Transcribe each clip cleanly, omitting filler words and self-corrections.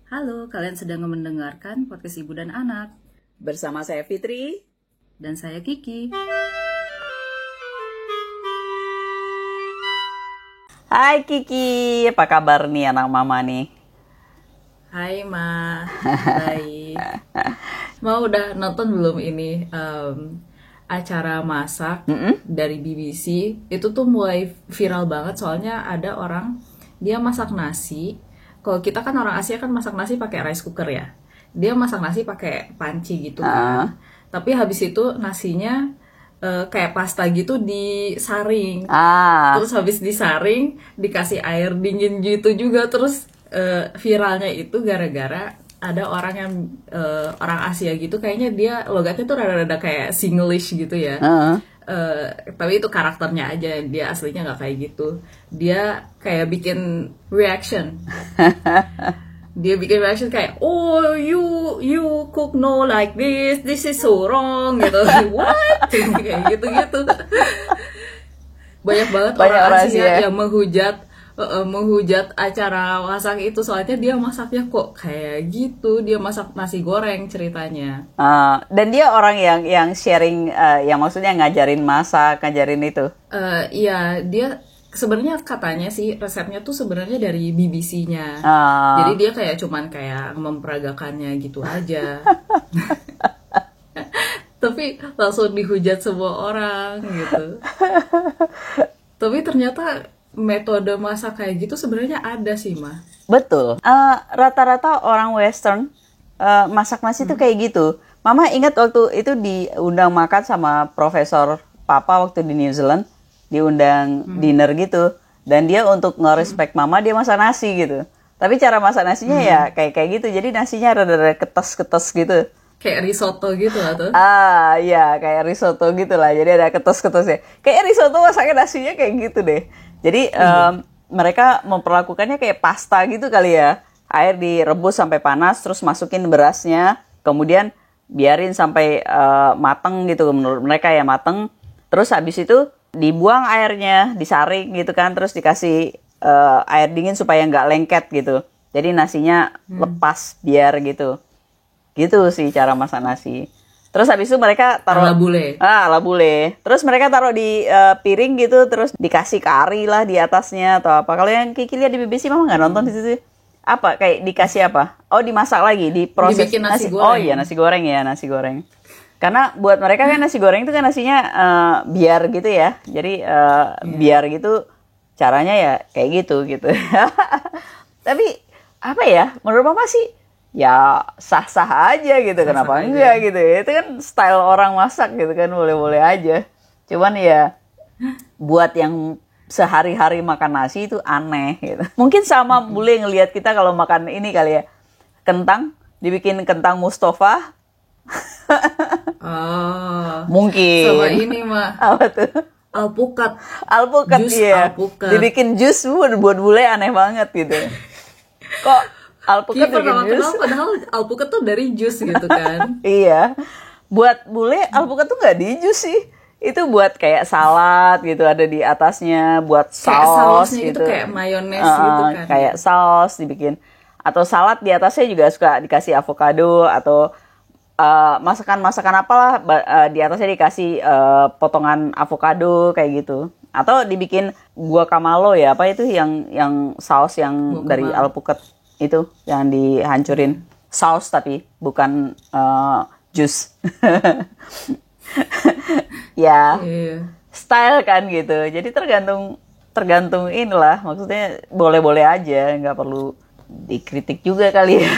Halo, kalian sedang mendengarkan podcast Ibu dan Anak. Bersama saya Fitri. Dan saya Kiki. Hai Kiki, apa kabar nih anak mama nih? Hai Ma, baik. Ma udah nonton belum ini acara masak dari BBC? Itu tuh mulai viral banget soalnya ada orang dia masak nasi. Kalau kita kan orang Asia kan masak nasi pakai rice cooker ya. Dia masak nasi pakai panci gitu kan. Tapi habis itu nasinya kayak pasta gitu disaring. Terus habis disaring dikasih air dingin gitu juga. Terus viralnya itu gara-gara ada orang yang orang Asia gitu, kayaknya dia logatnya tuh rada-rada kayak Singlish gitu ya. Tapi itu karakternya aja, dia aslinya nggak kayak gitu. Dia kayak bikin reaction. Dia bikin reaction kayak, oh you cook no like this is so wrong gitu. What? Kayak gitu-gitu. Banyak banget orang Asia yang menghujat acara masak itu, soalnya dia masaknya kok kayak gitu. Dia masak nasi goreng ceritanya. Dan dia orang yang sharing, yang maksudnya ngajarin masak, ngajarin itu. Iya, dia sebenarnya katanya sih resepnya tuh sebenarnya dari BBC-nya. Jadi dia kayak cuman kayak memperagakannya gitu aja. Tapi langsung dihujat semua orang gitu. Tapi ternyata metode masak kayak gitu sebenarnya ada sih, Ma. Betul. Rata-rata orang Western masak nasi tuh kayak gitu. Mama ingat waktu itu diundang makan sama Profesor Papa waktu di New Zealand. Diundang dinner gitu, dan dia untuk nge-respect mama dia masak nasi gitu. Tapi cara masak nasinya ya kayak gitu, jadi nasinya rada-rada ketes-ketes gitu. Kayak risotto gitu lah tuh. Iya, kayak risotto gitu lah. Jadi ada ketes-ketesnya. Kayak risotto masaknya nasinya kayak gitu deh. Jadi mereka memperlakukannya kayak pasta gitu kali ya. Air direbus sampai panas, terus masukin berasnya, kemudian biarin sampai mateng gitu, menurut mereka ya mateng. Terus habis itu dibuang airnya, disaring gitu kan, terus dikasih air dingin supaya nggak lengket gitu. Jadi nasinya lepas biar gitu. Gitu sih cara masak nasi. Terus habis itu mereka taruh ala bule. Terus mereka taruh di piring gitu, terus dikasih kari lah di atasnya atau apa. Kalau yang Kiki lihat di BBC mama nggak nonton di situ. Apa kayak dikasih apa? Oh, dimasak lagi, diproses. Dibikin nasi goreng. Oh iya, nasi goreng ya, nasi goreng. Karena buat mereka kan nasi goreng itu kan nasinya biar gitu ya. Jadi biar gitu caranya ya kayak gitu. Tapi apa ya, menurut mama sih ya sah-sah aja gitu. Kenapa enggak gitu ya. Itu kan style orang masak gitu kan, boleh-boleh aja. Cuman ya buat yang sehari-hari makan nasi itu aneh gitu. Mungkin sama boleh ngelihat kita kalau makan ini kali ya. Kentang, dibikin kentang Mustafa. Mungkin sama ini mah apa tuh, alpukat jus ya, dibikin jus buat bule aneh banget gitu. Kok alpukat bikin jus? Padahal alpukat tuh dari jus gitu kan. Iya, buat bule alpukat tuh nggak di jus sih, itu buat kayak salad gitu, ada di atasnya buat saus gitu, kayak mayones gitu kan, kayak saus dibikin, atau salad di atasnya juga suka dikasih avocado atau masakan apalah, di atasnya dikasih potongan avocado kayak gitu, atau dibikin guacamole ya, apa itu yang saus yang dari alpukat itu yang dihancurin, saus tapi bukan jus. Ya, style kan gitu, jadi tergantung inilah, maksudnya boleh-boleh aja, nggak perlu dikritik juga kali ya.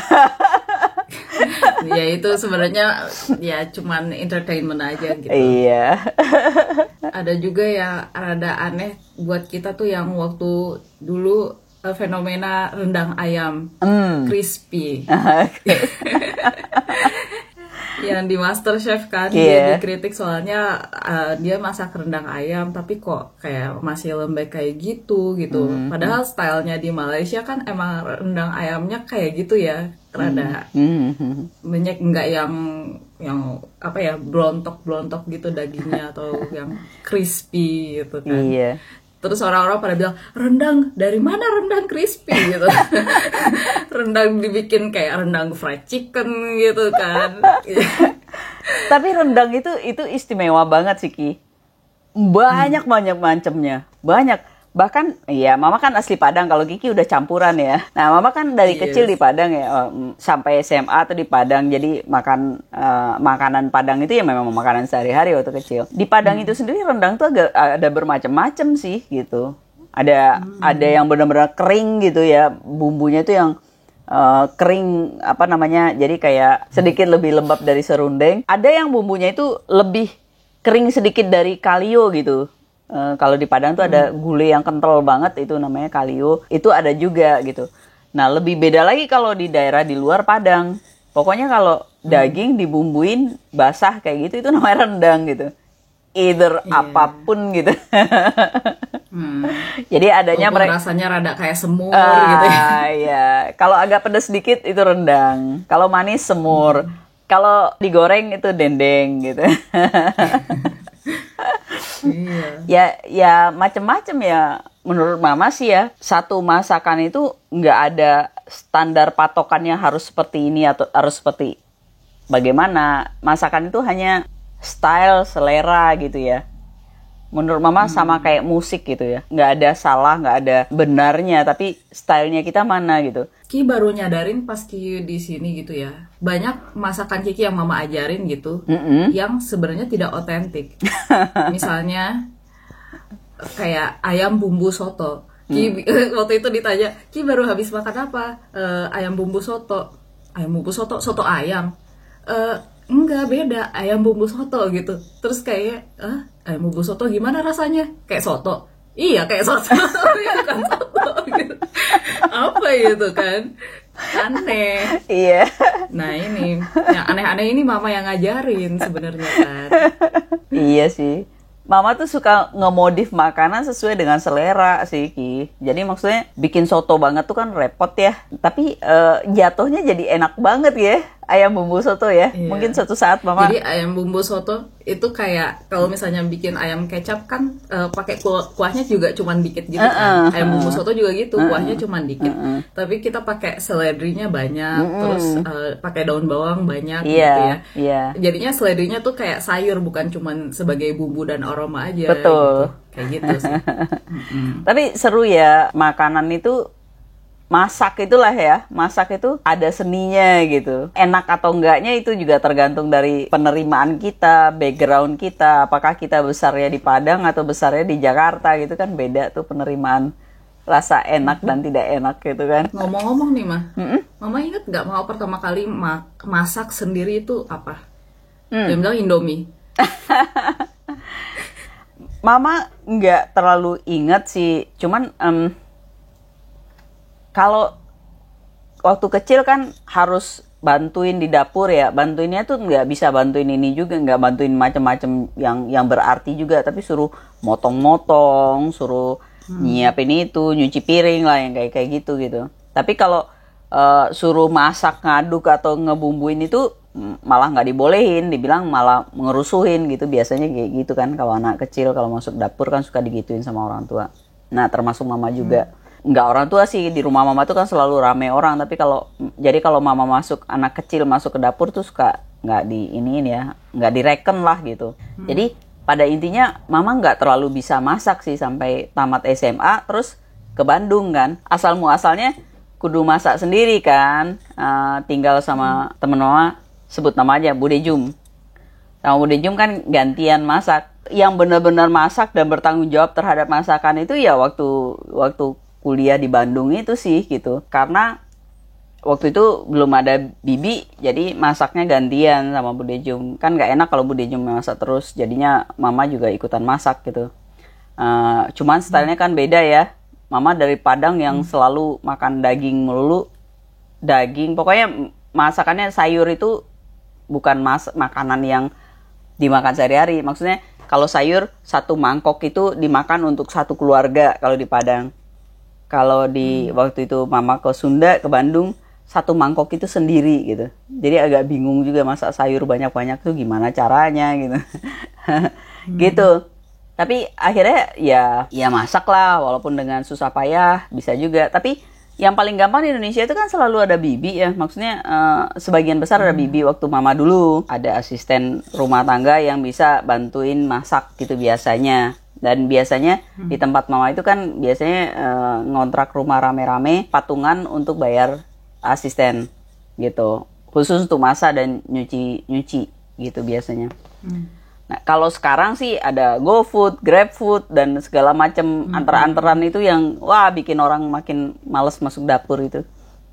Ya itu sebenarnya ya cuman entertainment aja gitu. Iya. Ada juga yang rada aneh buat kita tuh yang waktu dulu fenomena rendang ayam crispy. Yang di MasterChef kan, dia dikritik soalnya dia masak rendang ayam tapi kok kayak masih lembek kayak gitu. Padahal stylenya di Malaysia kan emang rendang ayamnya kayak gitu ya, rada banyak, nggak yang apa ya, blontok gitu dagingnya atau yang crispy gitu kan. Iya. Terus orang-orang pada bilang, rendang, dari mana rendang crispy gitu. Rendang dibikin kayak rendang fried chicken gitu kan. Tapi rendang itu istimewa banget sih, Ki. Banyak macamnya. Banyak. Bahkan ya Mama kan asli Padang, kalau Kiki udah campuran ya. Nah, Mama kan dari kecil di Padang ya, sampai SMA tuh di Padang. Jadi makan makanan Padang itu ya memang makanan sehari-hari waktu kecil. Di Padang itu sendiri rendang tuh ada bermacam-macam sih gitu. Ada yang benar-benar kering gitu ya, bumbunya tuh yang kering apa namanya, jadi kayak sedikit lebih lembab dari serundeng. Ada yang bumbunya itu lebih kering sedikit dari kalio gitu. Kalau di Padang tuh ada gulai yang kental banget, itu namanya kalio. Itu ada juga gitu. Nah, lebih beda lagi kalau di daerah di luar Padang. Pokoknya kalau daging dibumbuin basah kayak gitu, itu namanya rendang gitu. Either apapun gitu. Jadi adanya mereka rasanya rada kayak semur gitu ya. Iya. Kalau agak pedas sedikit itu rendang. Kalau manis semur. Kalau digoreng itu dendeng gitu. Ya macem-macem ya. Menurut Mama sih ya, satu masakan itu nggak ada standar patokannya harus seperti ini atau harus seperti bagaimana. Masakan itu hanya style, selera gitu ya. Menurut Mama sama kayak musik gitu ya. Nggak ada salah, nggak ada benarnya, tapi stylenya kita mana gitu. Ki baru nyadarin pas Ki di sini gitu ya. Banyak masakan Kiki yang Mama ajarin gitu, yang sebenarnya tidak otentik. Misalnya kayak ayam bumbu soto. Ki waktu itu ditanya, Ki baru habis makan apa? Ayam bumbu soto. Ayam bumbu soto, soto ayam. Enggak, beda, ayam bumbu soto gitu. Terus kayak, ayam bumbu soto gimana rasanya? Kayak soto. Iya, kayak soto. Ya kan soto gitu. Apa gitu kan? Aneh. Iya. Nah ini, yang aneh-aneh ini Mama yang ngajarin sebenarnya kan. Iya sih. Mama tuh suka ngemodif makanan sesuai dengan selera sih, Ki. Jadi maksudnya bikin soto banget tuh kan repot ya. Tapi jatuhnya jadi enak banget ya, ayam bumbu soto ya. Iya. Mungkin suatu saat Mama. Jadi ayam bumbu soto itu kayak kalau misalnya bikin ayam kecap kan pakai kuahnya juga cuman dikit gitu kan. Ayam bumbu soto juga gitu, kuahnya cuman dikit. Tapi kita pakai seledrinya banyak, terus pakai daun bawang banyak gitu ya. Iya. Jadinya seledrinya tuh kayak sayur, bukan cuman sebagai bumbu dan aroma aja. Betul. Gitu. Kayak gitu sih. Tapi seru ya, makanan itu masak itulah ya, masak itu ada seninya gitu. Enak atau enggaknya itu juga tergantung dari penerimaan kita, background kita. Apakah kita besarnya di Padang atau besarnya di Jakarta gitu kan, beda tuh penerimaan rasa enak dan tidak enak gitu kan. Ngomong-ngomong nih Mah, Mama inget nggak mau pertama kali masak sendiri itu apa? Dia bilang Indomie. Mama nggak terlalu ingat sih, cuman kalau waktu kecil kan harus bantuin di dapur ya, bantuinnya tuh nggak bisa bantuin ini juga, nggak bantuin macam-macam yang berarti juga, tapi suruh motong-motong, suruh nyiapin itu, nyuci piring lah yang kayak gitu. Tapi kalau suruh masak, ngaduk atau ngebumbuin itu malah nggak dibolehin, dibilang malah ngerusuhin gitu, biasanya kayak gitu kan. Kalau anak kecil kalau masuk dapur kan suka digituin sama orang tua. Nah termasuk Mama juga. Nggak orang tua sih, di rumah Mama tuh kan selalu rame orang, tapi kalau Mama masuk, anak kecil masuk ke dapur tuh suka nggak diiniin ya, nggak direken lah gitu. Jadi pada intinya Mama nggak terlalu bisa masak sih sampai tamat SMA, terus ke Bandung kan. Asal muasalnya kudu masak sendiri kan, tinggal sama temen Mama, sebut nama aja Bude Jum. Sama Bude Jum kan gantian masak. Yang benar-benar masak dan bertanggung jawab terhadap masakan itu ya waktu kuliah di Bandung itu sih gitu. Karena waktu itu belum ada bibi, jadi masaknya gantian sama Bude Jum. Kan gak enak kalau Bude Jum masak terus, jadinya Mama juga ikutan masak gitu. Cuman stylenya kan beda ya. Mama dari Padang yang selalu makan daging melulu. Daging, pokoknya masakannya sayur itu bukan makanan yang dimakan sehari-hari. Maksudnya kalau sayur satu mangkok itu dimakan untuk satu keluarga kalau di Padang. Kalau di waktu itu Mama ke Sunda, ke Bandung, satu mangkok itu sendiri gitu. Jadi agak bingung juga masak sayur banyak-banyak tuh gimana caranya gitu. Gitu. Tapi akhirnya ya masak lah, walaupun dengan susah payah bisa juga. Tapi yang paling gampang di Indonesia itu kan selalu ada bibi ya. Maksudnya sebagian besar ada bibi. Waktu mama dulu ada asisten rumah tangga yang bisa bantuin masak gitu biasanya. Dan biasanya di tempat mama itu kan biasanya ngontrak rumah rame-rame, patungan untuk bayar asisten gitu. Khusus untuk masak dan nyuci gitu biasanya. Nah, kalau sekarang sih ada GoFood, GrabFood, dan segala macam antar-antaran itu yang wah bikin orang makin males masuk dapur itu,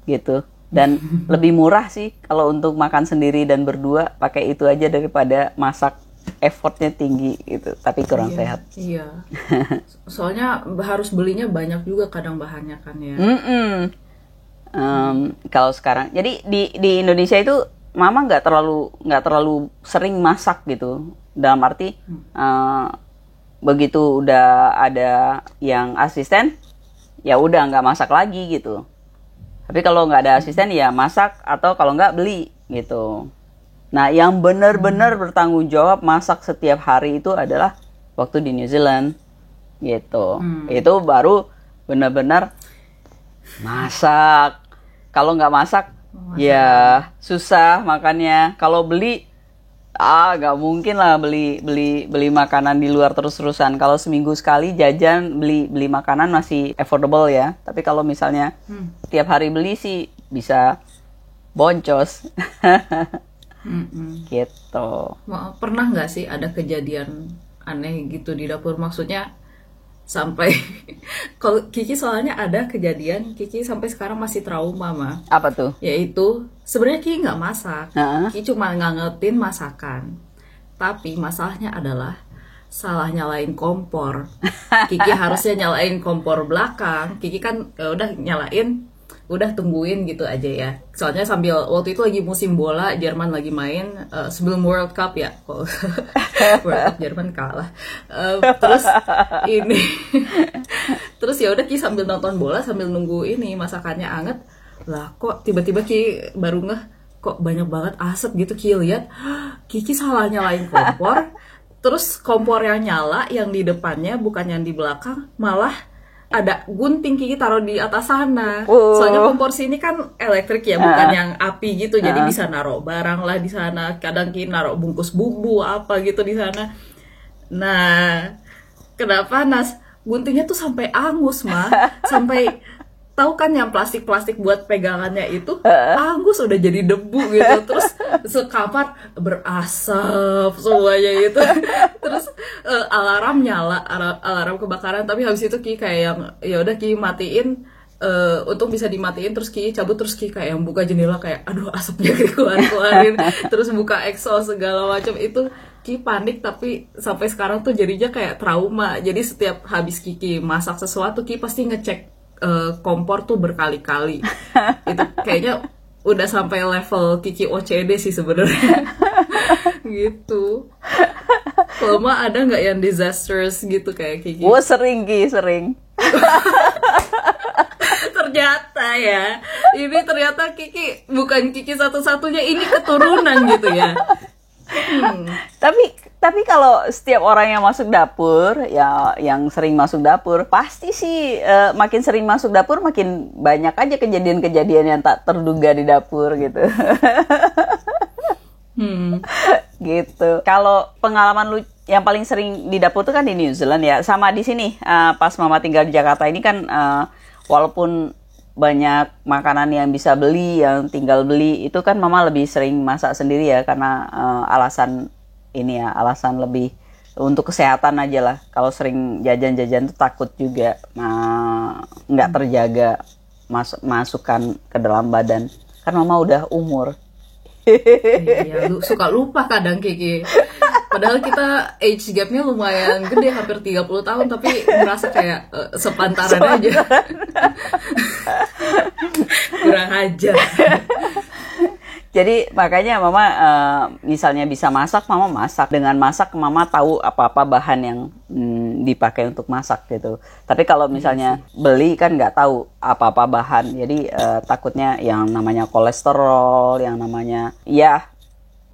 gitu. Dan lebih murah sih kalau untuk makan sendiri dan berdua pakai itu aja daripada masak, effortnya tinggi gitu, tapi kurang sehat. Iya. Soalnya harus belinya banyak juga kadang bahannya kan ya. Kalau sekarang, jadi di Indonesia itu mama nggak terlalu sering masak gitu. Dalam arti begitu udah ada yang asisten, ya udah nggak masak lagi gitu. Tapi kalau nggak ada asisten ya masak, atau kalau nggak beli gitu. Nah, yang benar-benar bertanggung jawab masak setiap hari itu adalah waktu di New Zealand gitu. Itu baru benar-benar masak. Kalau nggak masak ya susah makannya. Kalau beli nggak mungkin lah beli makanan di luar terus-terusan. Kalau seminggu sekali jajan beli makanan masih affordable ya. Tapi kalau misalnya tiap hari beli sih bisa boncos. Gitu. Pernah nggak sih ada kejadian aneh gitu di dapur? Maksudnya sampai kalau Kiki soalnya ada kejadian Kiki sampai sekarang masih trauma mah. Apa tuh? Yaitu sebenarnya Kiki nggak masak, Kiki cuma ngangetin masakan. Tapi masalahnya adalah salah nyalain kompor. Kiki harusnya nyalain kompor belakang. Kiki kan udah nyalain, udah tungguin gitu aja ya. Soalnya sambil waktu itu lagi musim bola, Jerman lagi main sebelum World Cup ya. World Cup Jerman kalah. Terus ini terus ya udah Ki sambil nonton bola sambil nunggu ini masakannya anget. Lah kok tiba-tiba Ki baru ngeh kok banyak banget asap gitu. Ki lihat Kiki salah nyalain kompor. Terus kompor yang nyala yang di depannya bukan yang di belakang, malah ada gunting Kiki taruh di atas sana. Soalnya kompor sini kan elektrik ya, bukan yang api gitu. Jadi bisa naruh barang lah di sana. Kadang Kiki naruh bungkus bumbu apa gitu di sana. Nah, kenapa guntingnya tuh sampai angus mah, sampai tahu kan yang plastik buat pegangannya itu angus udah jadi debu gitu. Terus sekamar berasap semuanya gitu. Terus alarm nyala, alarm kebakaran. Tapi habis itu Ki kayak yang ya udah Ki matiin, untuk bisa dimatiin. Terus Ki cabut, terus Ki kayak yang buka jendela kayak aduh asapnya keluarin. Terus buka exhaust segala macam itu. Ki panik, tapi sampai sekarang tuh jadinya kayak trauma. Jadi setiap habis Kiki masak sesuatu Ki pasti ngecek kompor tuh berkali-kali. Itu kayaknya udah sampai level Kiki OCD sih sebenarnya. Gitu. Kalau mah ada nggak yang disastrous gitu kayak Kiki? Sering Ki, sering. Ternyata ya, ini ternyata Kiki bukan Kiki satu-satunya, ini keturunan gitu ya. Tapi kalau setiap orang yang masuk dapur, ya yang sering masuk dapur, pasti sih makin sering masuk dapur makin banyak aja kejadian-kejadian yang tak terduga di dapur gitu. Gitu. Kalau pengalaman lu yang paling sering di dapur tuh kan di New Zealand ya, sama di sini pas mama tinggal di Jakarta ini kan walaupun banyak makanan yang bisa beli, yang tinggal beli, itu kan mama lebih sering masak sendiri ya, karena alasan lebih untuk kesehatan aja lah. Kalau sering jajan-jajan tuh takut juga nggak terjaga masukan ke dalam badan, kan mama udah umur. Iya, suka lupa kadang Kiki. Padahal kita age gapnya lumayan gede, hampir 30 tahun, tapi merasa kayak sepantaran aja. Kurang ajar. Jadi makanya mama misalnya bisa masak, mama masak. Dengan masak mama tahu apa-apa bahan yang dipakai untuk masak gitu. Tapi kalau misalnya beli kan nggak tahu apa-apa bahan. Jadi takutnya yang namanya kolesterol, yang namanya ya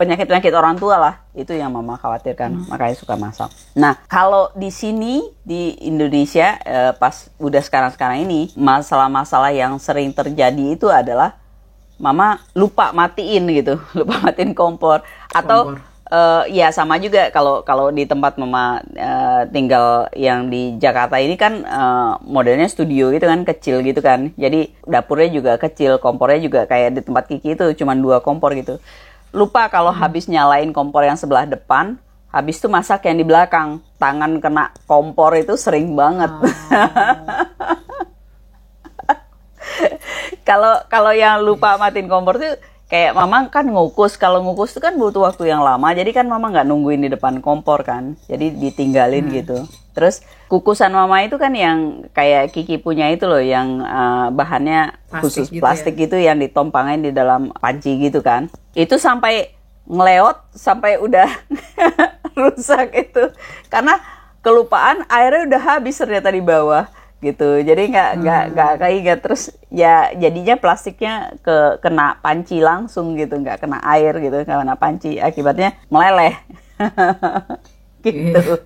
penyakit-penyakit orang tua lah, itu yang mama khawatirkan, makanya suka masak. Nah, kalau di sini di Indonesia pas udah sekarang ini, masalah-masalah yang sering terjadi itu adalah mama lupa matiin gitu, lupa matiin kompor. Atau ya sama juga kalau di tempat mama tinggal yang di Jakarta ini kan modelnya studio gitu kan, kecil gitu kan. Jadi dapurnya juga kecil, kompornya juga kayak di tempat Kiki itu cuma 2 kompor gitu. Lupa kalau habis nyalain kompor yang sebelah depan, habis itu masak yang di belakang. Tangan kena kompor itu sering banget. Kalau yang lupa matiin kompor tuh kayak mama kan ngukus. Kalau ngukus itu kan butuh waktu yang lama. Jadi kan mama nggak nungguin di depan kompor kan. Jadi ditinggalin gitu. Terus kukusan mama itu kan yang kayak Kiki punya itu loh, yang bahannya khusus plastik gitu yang ditompangin di dalam panci gitu kan. Itu sampai ngeleot, sampai udah rusak itu. Karena kelupaan airnya udah habis ternyata di bawah gitu. Jadi nggak keinget. Terus ya jadinya plastiknya kena panci langsung gitu, nggak kena air gitu, nggak kena panci. Akibatnya meleleh. Gitu.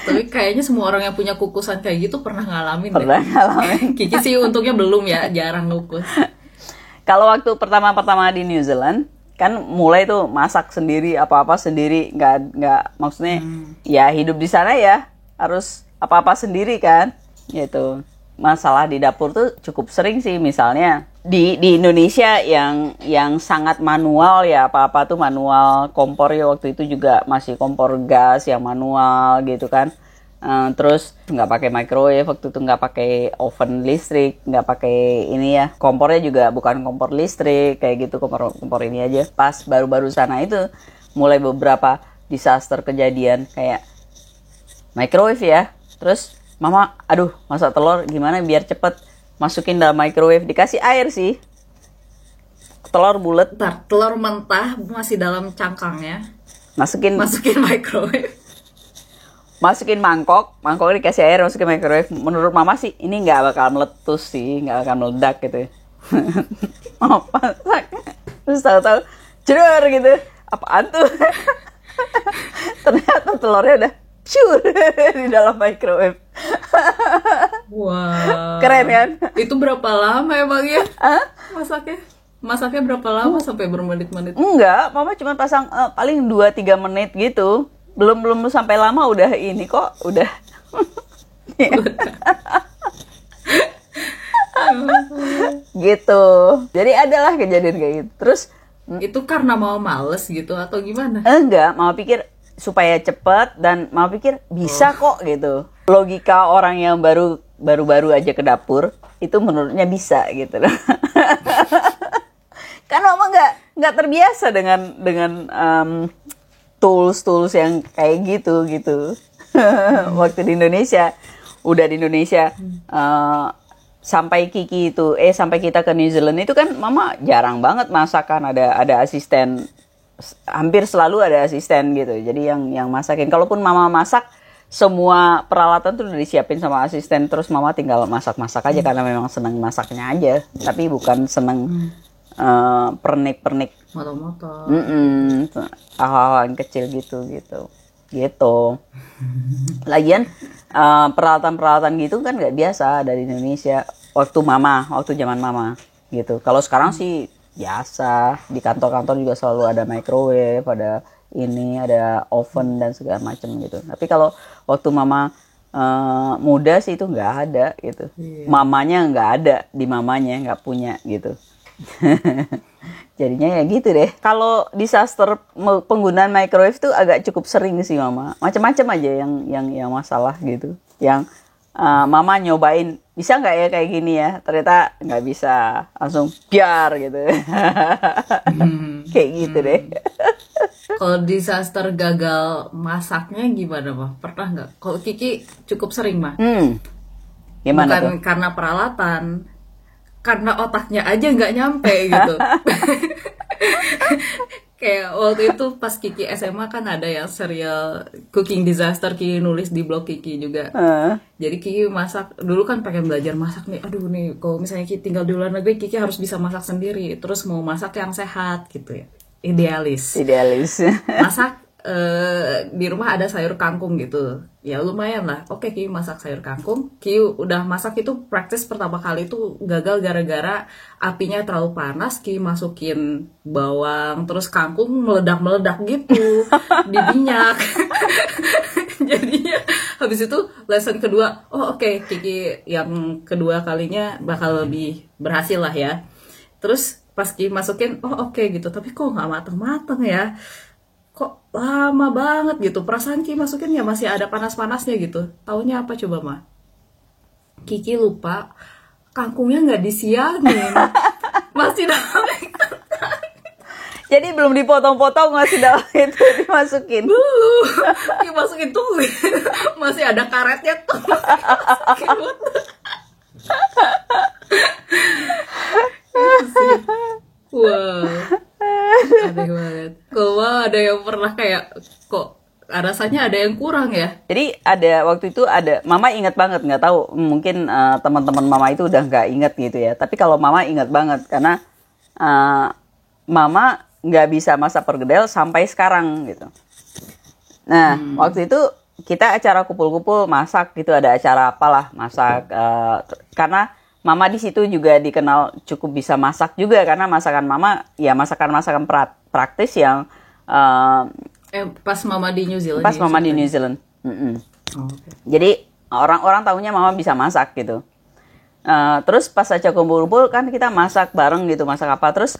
Tapi kayaknya semua orang yang punya kukusan kayak gitu pernah ngalamin ngalamin. Kiki sih untungnya belum ya, jarang ngukus. Kalau waktu pertama-pertama di New Zealand kan mulai tuh masak sendiri, apa-apa sendiri, nggak maksudnya ya hidup di sana ya harus apa-apa sendiri kan, gitu. Masalah di dapur tuh cukup sering sih, misalnya di Indonesia yang sangat manual ya, apa-apa tuh manual. Kompor ya waktu itu juga masih kompor gas yang manual gitu kan. Terus nggak pakai microwave waktu itu, nggak pakai oven listrik, nggak pakai ini ya, kompornya juga bukan kompor listrik kayak gitu, kompor ini aja. Pas baru-baru sana itu mulai beberapa disaster kejadian kayak microwave ya. Terus mama, aduh masak telur gimana biar cepet, masukin dalam microwave, dikasih air sih, telur bulat. Bentar, telur mentah masih dalam cangkangnya, masukin microwave, masukin mangkok dikasih air, masukin microwave. Menurut mama sih ini nggak bakal meletus sih, nggak bakal meledak gitu. Mama masak, terus tahu-tahu jedor gitu, apaan tuh? Ternyata telurnya udah cur di dalam microwave. Wah, keren kan? Itu berapa lama emang ya masaknya berapa lama, sampai bermenit-menit? Enggak, mama cuma pasang paling 2-3 menit gitu. Belum sampai lama udah ini kok, udah. Gitu. Jadi adalah kejadian kayak gitu. Terus itu karena mau males gitu atau gimana? Enggak, mama pikir supaya cepet, dan mama pikir bisa kok gitu. Logika orang yang baru aja ke dapur itu menurutnya bisa gitu. Kan mama nggak terbiasa dengan tools yang kayak gitu. Waktu di Indonesia, sampai Kiki itu sampai kita ke New Zealand itu kan mama jarang banget masakan, ada asisten, hampir selalu ada asisten gitu. Jadi yang masakin. Kalaupun mama masak, semua peralatan tuh udah disiapin sama asisten, terus mama tinggal masak aja karena memang seneng masaknya aja, tapi bukan seneng pernik motor hal-hal yang kecil gitu. Lagian peralatan gitu kan nggak biasa dari Indonesia waktu zaman mama gitu. Kalau sekarang sih biasa, di kantor-kantor juga selalu ada microwave, ada oven dan segala macam gitu. Tapi kalau waktu mama muda sih itu nggak ada gitu. Mamanya nggak ada, di mamanya nggak punya gitu. Jadinya ya gitu deh. Kalau disaster penggunaan microwave tuh agak cukup sering sih mama. Macam-macam aja yang masalah gitu. Yang mama nyobain, bisa nggak ya kayak gini ya? Ternyata nggak bisa, langsung biar gitu. Kayak gitu deh. Kalau disaster gagal masaknya gimana, Mah? Pernah nggak? Kalau Kiki cukup sering, Mah. Gimana bukan tuh? Karena peralatan, karena otaknya aja nggak nyampe gitu. Kayak waktu itu pas Kiki SMA kan ada yang serial cooking disaster, Kiki nulis di blog Kiki juga. Jadi Kiki masak, dulu kan pengen belajar masak nih. Aduh nih, kalau misalnya Kiki tinggal di luar negeri, Kiki harus bisa masak sendiri. Terus mau masak yang sehat gitu ya. idealis. Idealis. Masak di rumah ada sayur kangkung gitu, ya lumayan lah. Oke, Ki masak sayur kangkung. Ki udah masak itu praktis pertama kali itu gagal gara-gara apinya terlalu panas. Ki masukin bawang terus kangkung meledak-meledak gitu di minyak. Jadinya habis itu lesson kedua, oh oke, Kiki yang kedua kalinya bakal lebih berhasil lah ya. Terus pas Ki masukin, oh oke gitu, tapi kok nggak mateng-mateng ya, kok lama banget gitu. Perasaan Ki masukin ya masih ada panas-panasnya gitu. Taunya apa coba mah? Kiki lupa kangkungnya nggak disiangin, masih dalam. Jadi belum dipotong-potong, masih dalam itu dimasukin. Belum, Ki masukin tuh masih ada karetnya tuh. Wow, aneh banget. Kalau ada yang pernah kayak kok rasanya ada yang kurang ya? Jadi ada waktu itu ada, Mama ingat banget, nggak tahu mungkin teman-teman Mama itu udah nggak ingat gitu ya. Tapi kalau Mama ingat banget karena Mama nggak bisa masak perkedel sampai sekarang gitu. Nah waktu itu kita acara kumpul-kumpul masak gitu, ada acara apalah masak karena Mama di situ juga dikenal cukup bisa masak juga karena masakan Mama ya masakan-masakan praktis yang pas Mama di New Zealand. Pas Mama di New Zealand. Oh, okay. Jadi orang-orang tahunya Mama bisa masak gitu. Terus pas acara kumpul-kumpul kan kita masak bareng gitu, masak apa. Terus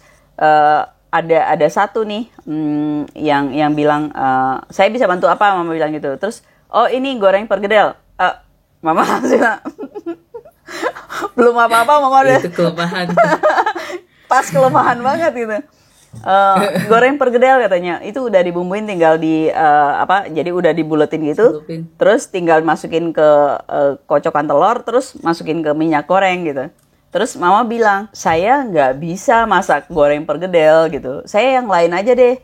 ada satu nih yang bilang saya bisa bantu apa, Mama bilang gitu. Terus oh ini goreng perkedel. Mama langsung belum apa-apa Mama udah. Itu kelemahan. Pas kelemahan banget gitu. Goreng perkedel katanya itu udah dibumbuin, tinggal di jadi udah dibuletin gitu. Terus tinggal masukin ke kocokan telur, terus masukin ke minyak goreng gitu. Terus Mama bilang, saya nggak bisa masak goreng perkedel gitu, saya yang lain aja deh.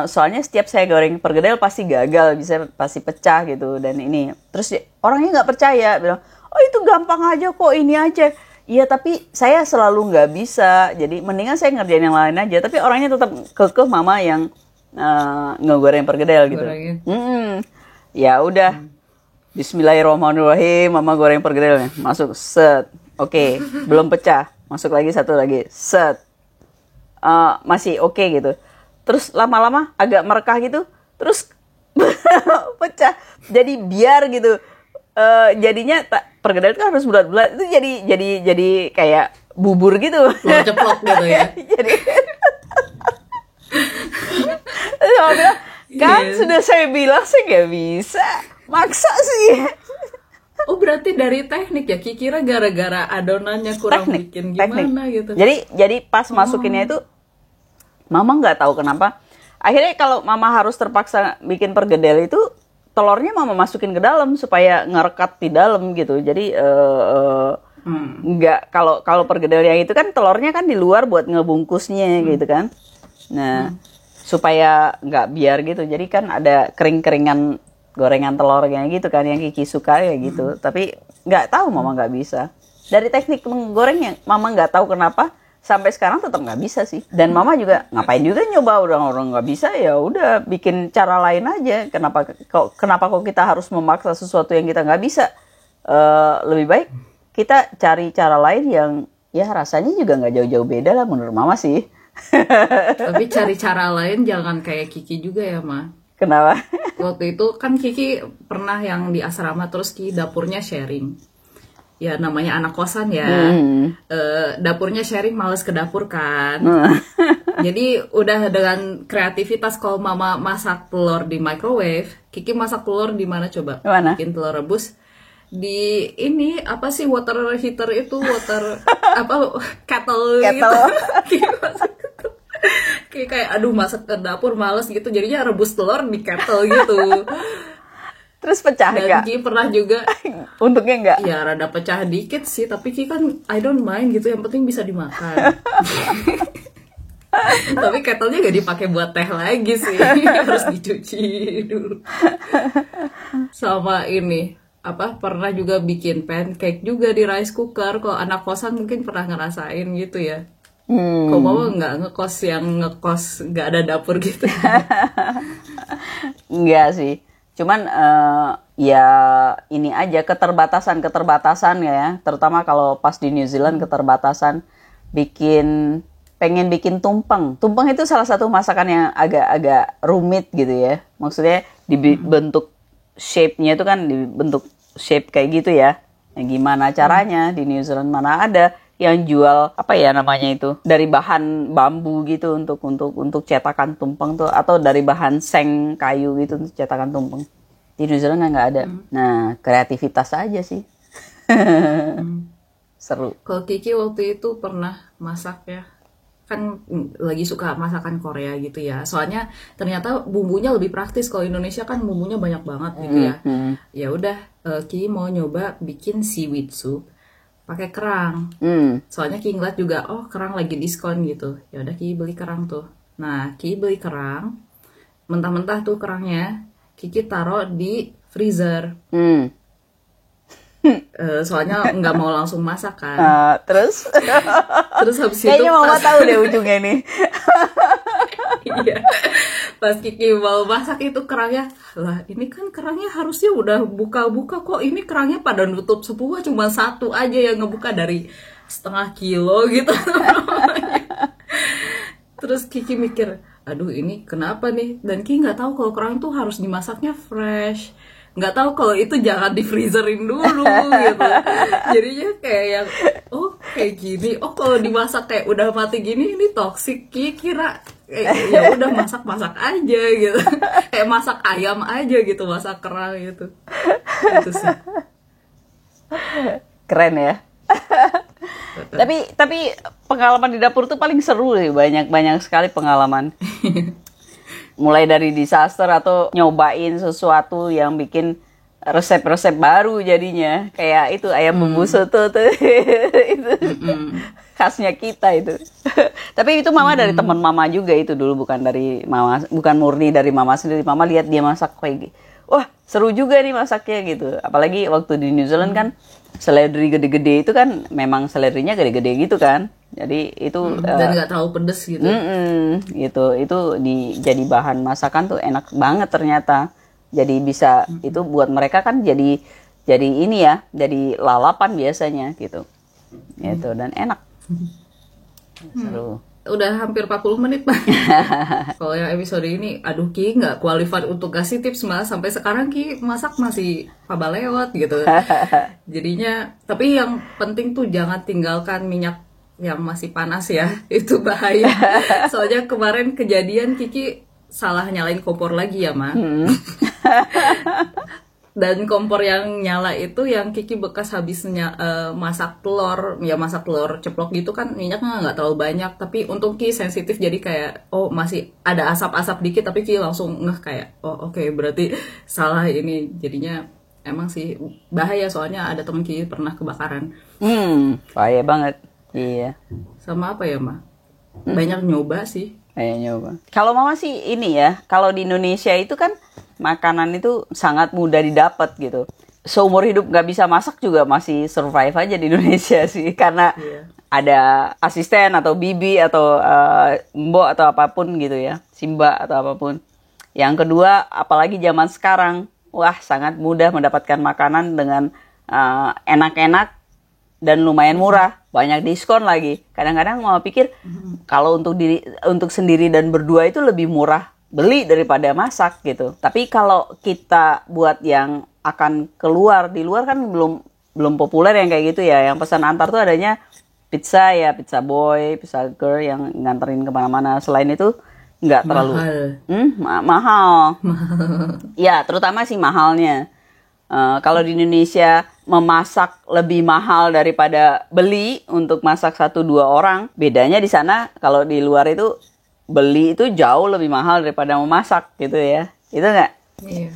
Soalnya setiap saya goreng perkedel pasti gagal, pasti pecah gitu. Dan ini terus orangnya nggak percaya, bilang oh itu gampang aja kok, ini aja. Iya tapi saya selalu nggak bisa, jadi mendingan saya ngerjain yang lain aja. Tapi orangnya tetap kekeh Mama yang ngegoreng perkedel gitu. Ya udah, Bismillahirrahmanirrahim, Mama goreng perkedelnya, masuk set. Oke, belum pecah. Masuk lagi satu lagi. Set. Masih oke gitu. Terus lama-lama agak merekah gitu. Terus pecah. Jadi biar gitu. Jadinya perkedel kan harus bulat-bulat. Itu jadi kayak bubur gitu. Telur ceplok gitu ya. Jadi Mama bilang, kan sudah saya bilang saya nggak bisa. Maksa sih. Oh berarti dari teknik ya? Kira gara-gara adonannya kurang bikin gimana gitu. Jadi pas masukinnya itu Mama nggak tahu kenapa. Akhirnya kalau Mama harus terpaksa bikin perkedel itu telurnya Mama masukin ke dalam supaya ngerekat di dalam gitu. Jadi nggak, kalau perkedel yang itu kan telurnya kan di luar buat ngebungkusnya gitu kan. Nah supaya nggak biar gitu. Jadi kan ada kering-keringan gorengan telur kayak gitu kan yang Kiki suka ya gitu. Tapi nggak tahu Mama nggak bisa. Dari teknik menggorengnya Mama nggak tahu kenapa sampai sekarang tetap nggak bisa sih. Dan Mama juga ngapain juga nyoba, orang-orang nggak bisa ya udah bikin cara lain aja. Kenapa kok kita harus memaksa sesuatu yang kita nggak bisa? Lebih baik kita cari cara lain yang ya rasanya juga nggak jauh-jauh beda lah menurut Mama sih. Tapi cari cara lain jangan kayak Kiki juga ya Ma. Kenapa? Waktu itu kan Kiki pernah yang di asrama, terus Kiki dapurnya sharing. Ya namanya anak kosan ya. Dapurnya sharing, males ke dapur kan. Jadi udah dengan kreativitas, kalau Mama masak telur di microwave, Kiki masak telur di mana coba? Mana? Bikin telur rebus di ini apa sih, water heater itu, kettle gitu. Kiki masak kayak aduh masak ke dapur males gitu, jadinya rebus telur di kettle gitu. Terus pecah dan Ki pernah juga untungnya enggak ya rada pecah dikit sih, tapi Ki kan I don't mind gitu, yang penting bisa dimakan. Tapi kettlenya gak dipakai buat teh lagi sih, harus dicuci dulu. Sama ini pernah juga bikin pancake juga di rice cooker. Kalau anak kosan mungkin pernah ngerasain gitu ya. Kalau mama nggak ngekos yang ngekos nggak ada dapur gitu. Enggak sih. Cuman ya ini aja keterbatasan ya. Terutama kalau pas di New Zealand keterbatasan pengen bikin tumpeng. Tumpeng itu salah satu masakan yang agak-agak rumit gitu ya. Maksudnya dibentuk shape-nya itu kan dibentuk shape kayak gitu ya. Nah, gimana caranya di New Zealand mana ada yang jual apa ya namanya itu dari bahan bambu gitu untuk cetakan tumpeng tuh, atau dari bahan seng kayu gitu untuk cetakan tumpeng. Di New Zealand nggak ada. Nah, kreativitas aja sih. Seru. Kalau Kiki waktu itu pernah masak ya, kan lagi suka masakan Korea gitu ya. Soalnya ternyata bumbunya lebih praktis. Kalau Indonesia kan bumbunya banyak banget gitu ya. Ya udah, Kiki mau nyoba bikin seaweed soup pakai kerang. Soalnya Ki ngeliat juga, oh kerang lagi diskon gitu. Ya udah Ki beli kerang tuh. Nah, Ki beli kerang, mentah-mentah tuh kerangnya, Kiki taruh di freezer. Soalnya nggak mau langsung masak kan. Terus habis itu kayaknya mama tahu deh ujungnya nih. Iya. Pas Kiki mau masak itu kerangnya, lah ini kan kerangnya harusnya udah buka-buka, kok ini kerangnya pada nutup semua, cuma satu aja yang ngebuka dari setengah kilo gitu. Terus Kiki mikir, aduh ini kenapa nih? Dan Kiki nggak tahu kalau kerang itu harus dimasaknya fresh, nggak tahu kalau itu jangan di freezerin dulu gitu. Jadinya kayak yang kayak gini, kalau dimasak kayak udah mati gini ini toksik. Kiki kira ya udah masak aja gitu. Kayak masak ayam aja gitu, masak kerang gitu. Itu sih. Keren ya. tapi pengalaman di dapur tuh paling seru sih, banyak sekali pengalaman. Mulai dari disaster atau nyobain sesuatu yang bikin resep-resep baru jadinya. Kayak itu ayam bumbu soto tuh. Itu khasnya kita itu. Tapi itu mama dari teman mama juga itu dulu, bukan murni dari mama sendiri. Mama lihat dia masak kayak gitu. Wah, seru juga nih masaknya gitu. Apalagi waktu di New Zealand kan seledri gede-gede itu kan memang seledrinya gede-gede gitu kan. Jadi itu dan nggak terlalu pedes gitu. Gitu. Itu jadi bahan masakan tuh enak banget ternyata. Jadi bisa itu buat mereka kan jadi ini ya, jadi lalapan biasanya gitu. Gitu dan enak. Seru. Udah hampir 40 menit, Pak. Kalau yang episode ini, aduh Ki nggak qualified untuk kasih tips, malah sampai sekarang Ki masak masih lewat gitu. Jadinya, tapi yang penting tuh jangan tinggalkan minyak yang masih panas ya, itu bahaya. Soalnya kemarin kejadian Kiki salah nyalain kompor lagi ya, Ma. Dan kompor yang nyala itu yang Kiki bekas habisnya masak telur ceplok gitu kan, minyaknya nggak terlalu banyak, tapi untung Ki sensitif jadi kayak masih ada asap-asap dikit, tapi Ki langsung ngeh kayak oke, berarti salah ini. Jadinya emang sih bahaya, soalnya ada temen Ki pernah kebakaran. Bahaya banget. Iya. Sama apa ya, Ma? Banyak nyoba sih. Nyoba. Kalau mama sih ini ya, kalau di Indonesia itu kan makanan itu sangat mudah didapat gitu. Seumur hidup nggak bisa masak juga masih survive aja di Indonesia sih, karena ada asisten atau bibi atau mbok atau apapun gitu ya, simba atau apapun. Yang kedua, apalagi zaman sekarang, wah sangat mudah mendapatkan makanan dengan enak-enak dan lumayan murah, banyak diskon lagi. Kadang-kadang mau pikir kalau untuk sendiri dan berdua itu lebih murah beli daripada masak gitu. Tapi kalau kita buat yang akan keluar, di luar kan belum populer yang kayak gitu ya. Yang pesan antar tuh adanya pizza ya, pizza boy, pizza girl yang nganterin kemana-mana. Selain itu nggak terlalu mahal. Ya, terutama sih mahalnya. Kalau di Indonesia memasak lebih mahal daripada beli untuk masak 1-2 orang. Bedanya di sana kalau di luar itu beli itu jauh lebih mahal daripada memasak gitu ya. Itu nggak? Iya.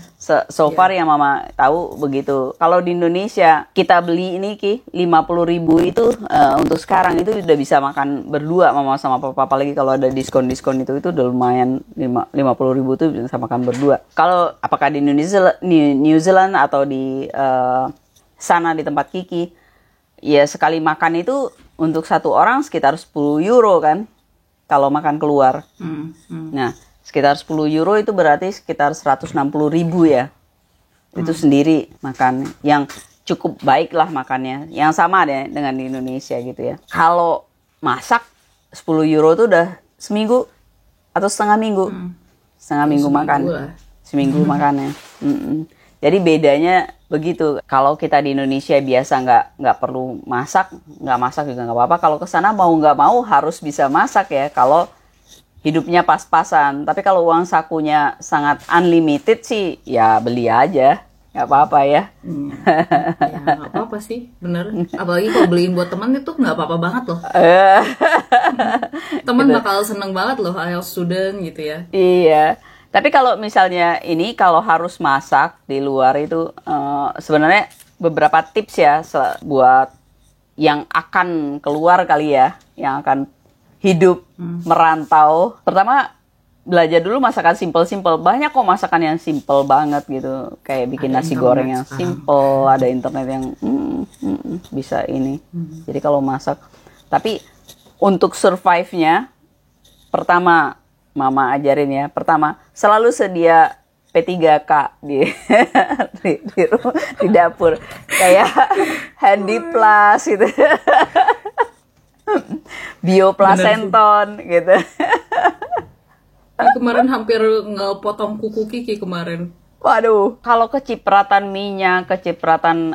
So far yang mama tahu begitu. Kalau di Indonesia kita beli ini 50.000 itu untuk sekarang itu udah bisa makan berdua mama sama papa, apalagi kalau ada diskon itu udah lumayan. 50.000 itu bisa makan berdua. Kalau apakah di New Zealand atau di sana di tempat Kiki, ya sekali makan itu untuk satu orang sekitar 10 euro kan, kalau makan keluar. Nah, sekitar 10 euro itu berarti sekitar 160.000 ya. Itu sendiri makan, yang cukup baik lah makannya. Yang sama deh dengan di Indonesia gitu ya. Kalau masak 10 euro itu udah seminggu atau setengah minggu. Setengah minggu makan. Seminggu makannya. Jadi bedanya begitu. Kalau kita di Indonesia biasa nggak perlu masak, nggak masak juga nggak apa-apa. Kalau ke sana mau nggak mau harus bisa masak ya. Kalau hidupnya pas-pasan. Tapi kalau uang sakunya sangat unlimited sih, ya beli aja, nggak apa-apa ya. Ya nggak apa-apa sih, bener. Apalagi kalau beliin buat teman itu nggak apa-apa banget loh. Teman bakal seneng banget loh, IELTS student gitu ya. Iya. Tapi kalau misalnya ini kalau harus masak di luar itu sebenarnya beberapa tips ya buat yang akan keluar kali ya, yang akan hidup merantau. Pertama, belajar dulu masakan simple-simple. Banyak kok masakan yang simple banget gitu, kayak bikin Ada nasi internet goreng yang sekarang. simple, ada internet yang bisa ini. Jadi kalau masak, tapi untuk survive-nya, pertama Mama ajarin ya. Pertama, selalu sedia P3K di dapur. Kayak Handy Plus gitu. Bioplacenton gitu. Kemarin hampir nggak potong kuku Kiki kemarin. Waduh, kalau kecipratan minyak, kecipratan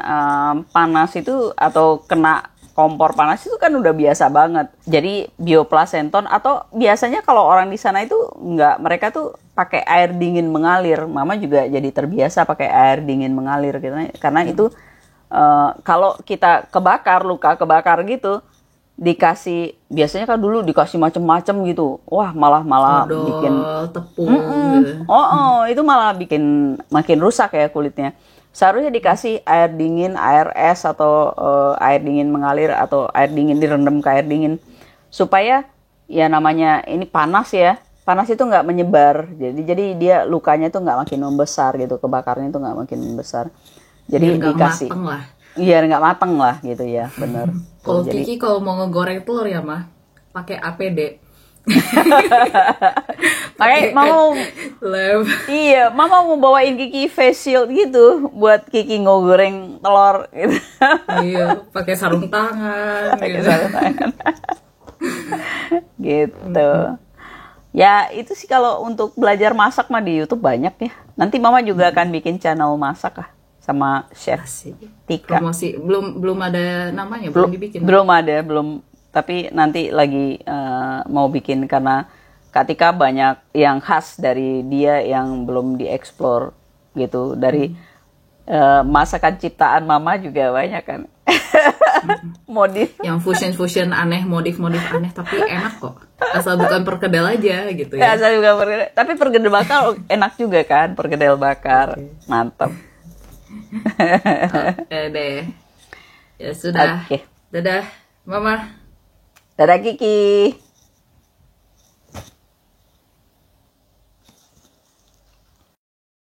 panas itu atau kena kompor panas itu kan udah biasa banget. Jadi bioplacenton atau biasanya kalau orang di sana itu nggak, mereka tuh pakai air dingin mengalir. Mama juga jadi terbiasa pakai air dingin mengalir gitu. Karena itu kalau kita luka kebakar gitu, dikasih, biasanya kan dulu dikasih macem-macem gitu. Wah, malah Odol, bikin tepung gitu. itu malah bikin makin rusak ya kulitnya. Seharusnya dikasih air dingin, air es atau air dingin mengalir atau air dingin direndam ke air dingin supaya ya namanya ini panas ya. Panas itu nggak menyebar. Jadi dia lukanya tuh nggak makin membesar gitu, kebakarnya tuh nggak makin membesar. Jadi Biar nggak dikasih. mateng lah. Iya, nggak mateng lah gitu ya, bener. Kalau Jadi Kiki kalau mau ngegoreng telur ya mah, pakai APD. makanya mau Lem. iya, Mama mau bawain Kiki face shield gitu buat Kiki ngogoreng telur gitu. Iya, pakai sarung tangan. Pakai Gitu. sarung tangan. Gitu. Ya, itu sih kalau untuk belajar masak mah di YouTube banyak ya. Nanti Mama juga akan bikin channel masak lah sama chef Asik. Tika. Promosi belum ada namanya, belum dibikin. Belum ada, tapi nanti lagi mau bikin karena Kak Tika banyak yang khas dari dia yang belum dieksplor gitu. Dari masakan ciptaan Mama juga banyak kan. Modif. Yang fusion aneh, modif aneh tapi enak kok. Asal bukan perkedel aja gitu ya. Ya, saya juga tapi perkedel bakar enak juga kan, perkedel bakar. Mantap. Oke deh. Ya sudah. Oke. Dadah, Mama. Dadah Kiki.